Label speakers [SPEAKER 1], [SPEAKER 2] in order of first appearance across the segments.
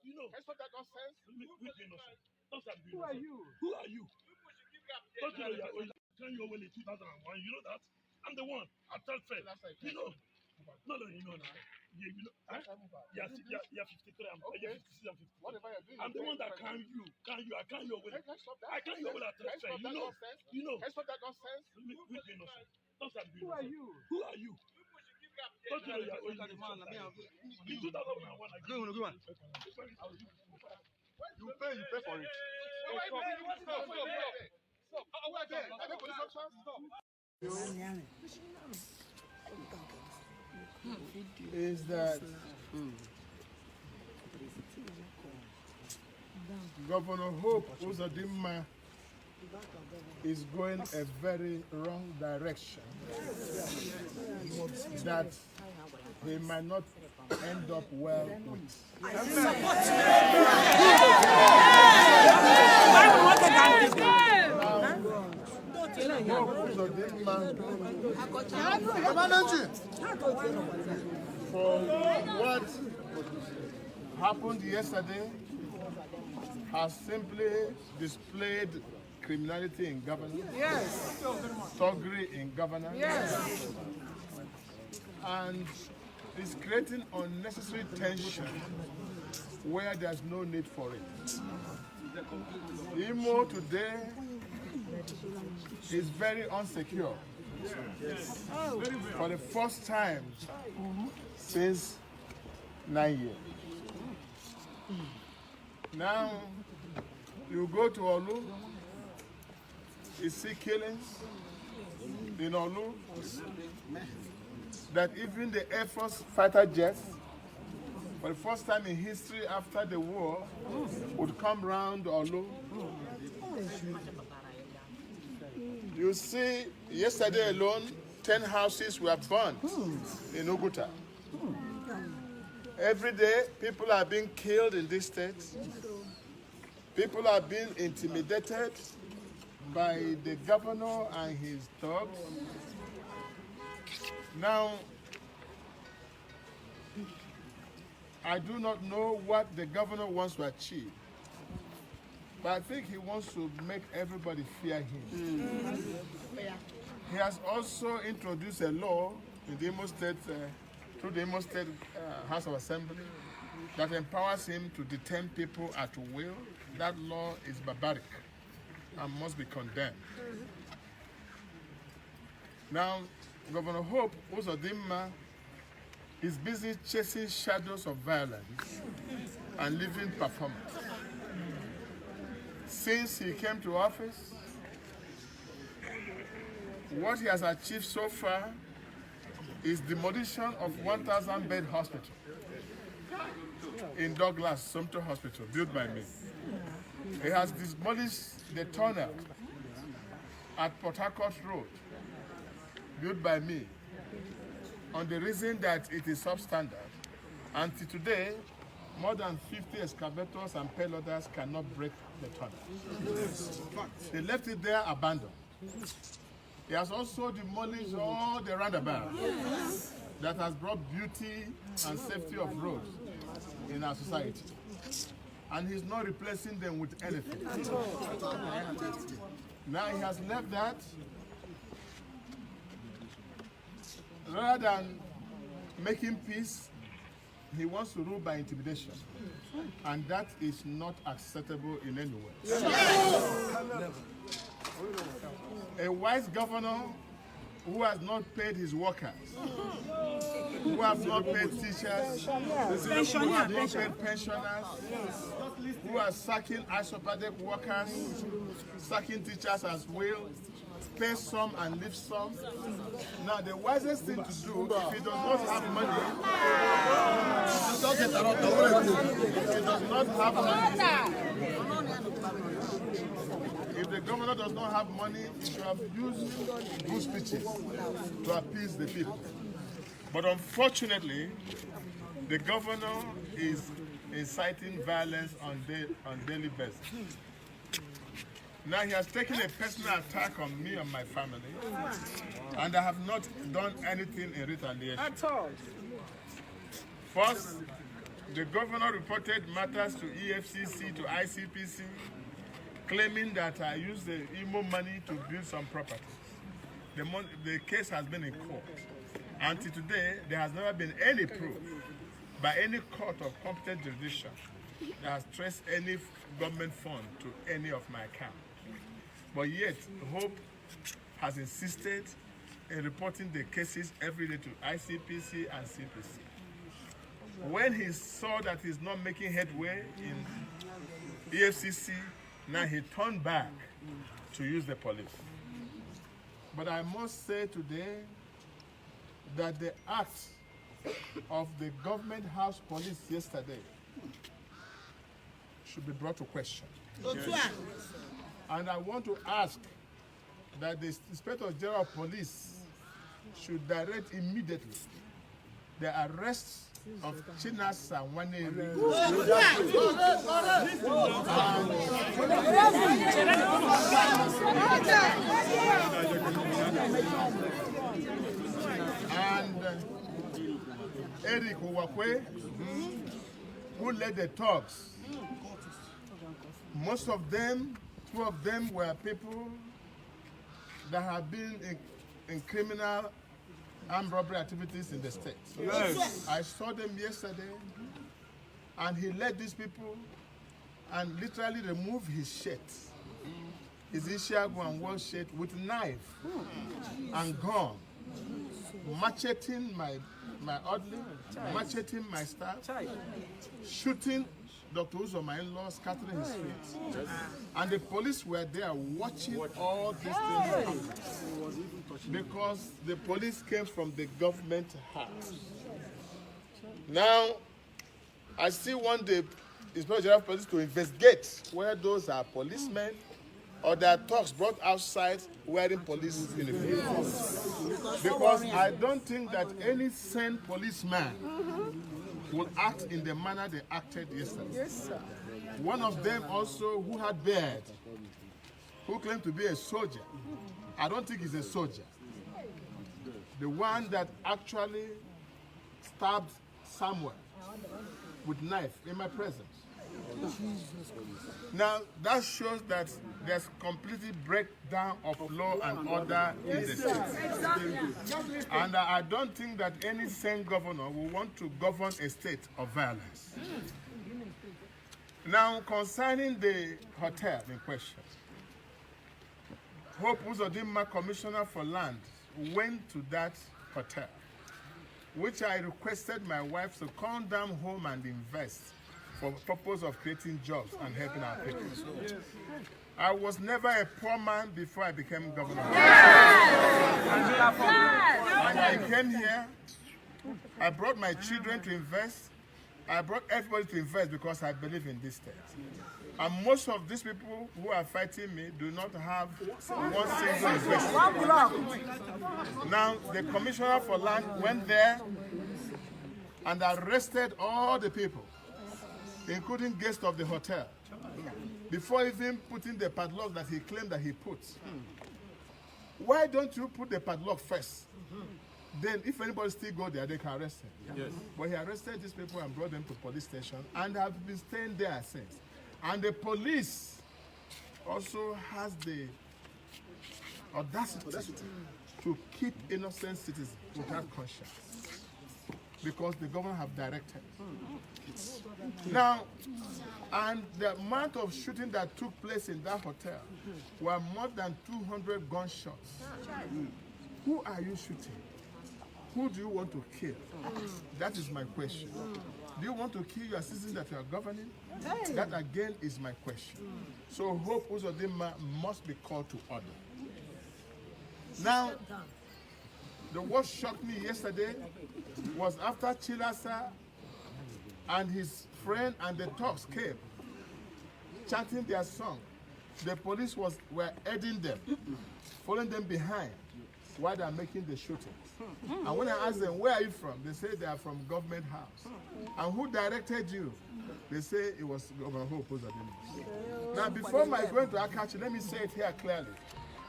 [SPEAKER 1] You know.
[SPEAKER 2] That's not that nonsense.
[SPEAKER 1] Who are you? Who are you? Don't you know you're trying your well in 2001? You know that? I'm the one. I felt fair. You know. No, you know now. You know. Yeah, 53. I'm 56. I'm 53.
[SPEAKER 2] Whatever you're doing.
[SPEAKER 1] I'm the one that can you. I can your way. I can your way at felt fair. You know. You know.
[SPEAKER 2] That's not that nonsense.
[SPEAKER 1] Who are you? Who are you? Don't you know you're in 2001?
[SPEAKER 2] You pay for it. Is that Governor Hope Uzodimma is going a very wrong direction that he might not end up well with. For what happened yesterday has simply displayed criminality in governance, thuggery in governance, and is creating unnecessary tension where there's no need for it. Imo today is very unsecure for the first time since 9 years. Now, you go to Olu, you see killings in Olu, that even the Air Force fighter jets, for the first time in history after the war, would come round Olu. You see, yesterday alone, 10 houses were burned in Oguta. Every day, people are being killed in this state. People are being intimidated by the governor and his thugs. Now, I do not know what the governor wants to achieve, but I think he wants to make everybody fear him. He has also introduced a law in the Imo State, through the Imo State House of Assembly, that empowers him to detain people at will. That law is barbaric and must be condemned. Now, Governor Hope Uzodimma is busy chasing shadows of violence and living performance. Since he came to office, what he has achieved so far is demolition of 1,000-bed hospital in Douglas, Sumter Hospital, built by me. He has demolished the tunnel at Port Harcourt Road, built by me, on the reason that it is substandard. Until today, more than 50 excavators and payloaders cannot break the tunnel. They left it there abandoned. He has also demolished all the roundabouts that has brought beauty and safety of roads in our society. And he's not replacing them with anything. Now he has left that. Rather than making peace, he wants to rule by intimidation. And that is not acceptable in any way. A wise governor who has not paid his workers, who have not paid teachers, who have not paid pensioners, who are sacking isopathic workers, sacking teachers as well, pay some and leave some. Now, the wisest thing to do, if he does not have money, if the governor does not have money, he should have used good speeches to appease the people. But unfortunately, the governor is inciting violence on daily basis. Now he has taken a personal attack on me and my family, and I have not done anything in retaliation.
[SPEAKER 3] At all.
[SPEAKER 1] First,
[SPEAKER 2] The governor reported matters to EFCC, to ICPC, claiming that I used the IMO money to build some properties. The case has been in court. Until today, there has never been any proof by any court of competent jurisdiction that has traced any government fund to any of my accounts. But yet, Hope has insisted in reporting the cases every day to ICPC and CPC. When he saw that he's not making headway in EFCC, now he turned back to use the police. But I must say today that the act of the government house police yesterday should be brought to question. Yes. And I want to ask that the Inspector General of Police should direct immediately the arrest of Chinasa Waneri and Eric Uwakwe, who led the talks. Most of them, two of them were people that have been in criminal armed robbery activities in the state. Yes. I saw them yesterday, and he led these people and literally removed his shirt, his Ishiagu and work shirt, with knife and gun, macheting my orderly, macheting my staff, shooting Dr. Uzo, my in-law, scattering his feet. And the police were there watching all these things happen. Because the police came from the government house. Now, I still want the Inspector General of Police to investigate whether those are policemen or there are thugs brought outside wearing police uniforms. Because I don't think that any sane policeman will act in the manner they acted yesterday. Yes, sir. One of them also, who had beard, who claimed to be a soldier. I don't think he's a soldier. The one that actually stabbed Samuel with knife in my presence. Now, that shows that there's completely breakdown of law and order in the state. And I don't think that any sane governor will want to govern a state of violence. Now, concerning the hotel in question, Hope Uzodimma, Commissioner for Land, went to that hotel, which I requested my wife to come down home and invest for the purpose of creating jobs and helping our people. I was never a poor man before I became governor. And I came here, I brought my children to invest, I brought everybody to invest because I believe in this state. And most of these people who are fighting me do not have one single investment. Now, the Commissioner for Land went there and arrested all the people, including guests of the hotel, before even putting the padlock that he claimed that he put. Why don't you put the padlock first? Then if anybody still go there, they can arrest him. Yes. But he arrested these people and brought them to police station and have been staying there since. And the police also has the audacity to keep innocent citizens without conscience, because the government have directed. Now, and the amount of shooting that took place in that hotel were more than 200 gunshots. Who are you shooting? Who do you want to kill? That is my question. Do you want to kill your citizens that you are governing? That again is my question. So Hope Uzodimma must be called to order. Now, what shocked me yesterday was after Chilasa and his friend and the thugs came, chanting their song, the police were aiding them, following them behind while they are making the shootings. And when I asked them, where are you from? They say they are from government house. And who directed you? They say it was Governor Hope Uzodimma. Now, before my going to Akachi, let me say it here clearly.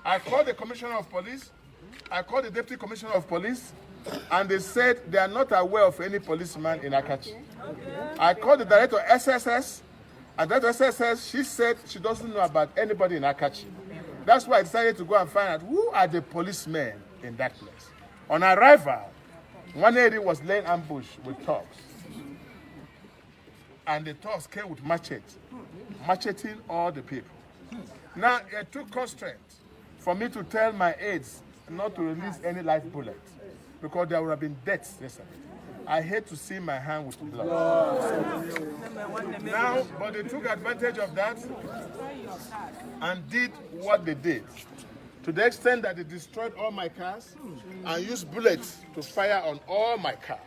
[SPEAKER 2] I called the Commissioner of Police, I called the Deputy Commissioner of Police, and they said they are not aware of any policeman in Akachi. I called the director SSS, and that SSS, she said she doesn't know about anybody in Akachi. That's why I decided to go and find out who are the policemen in that place. On arrival, one area was laying ambush with thugs. And the thugs came with machetes, macheting all the people. Now, it took constraint for me to tell my aides not to release any live bullet, because there would have been deaths yesterday. I hate to see my hand with blood. Now, but they took advantage of that and did what they did, to the extent that they destroyed all my cars and used bullets to fire on all my cars.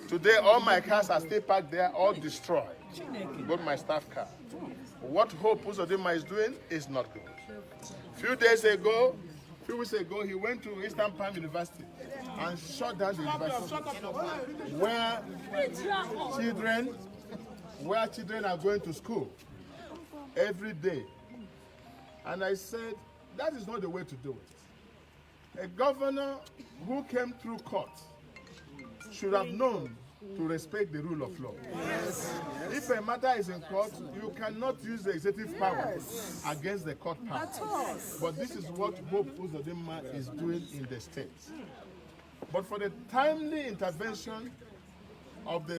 [SPEAKER 2] Today, all my cars are still parked there, all destroyed, both my staff car. What Hope Uzodimma is doing is not good. A few weeks ago, he went to Eastern Palm University and shut down the university, where children are going to school every day. And I said, that is not the way to do it. A governor who came through court should have known to respect the rule of law. Yes. If a matter is in court, you cannot use the executive power against the court power. But this is what Hope Uzodimma is doing in the state. But for the timely intervention of the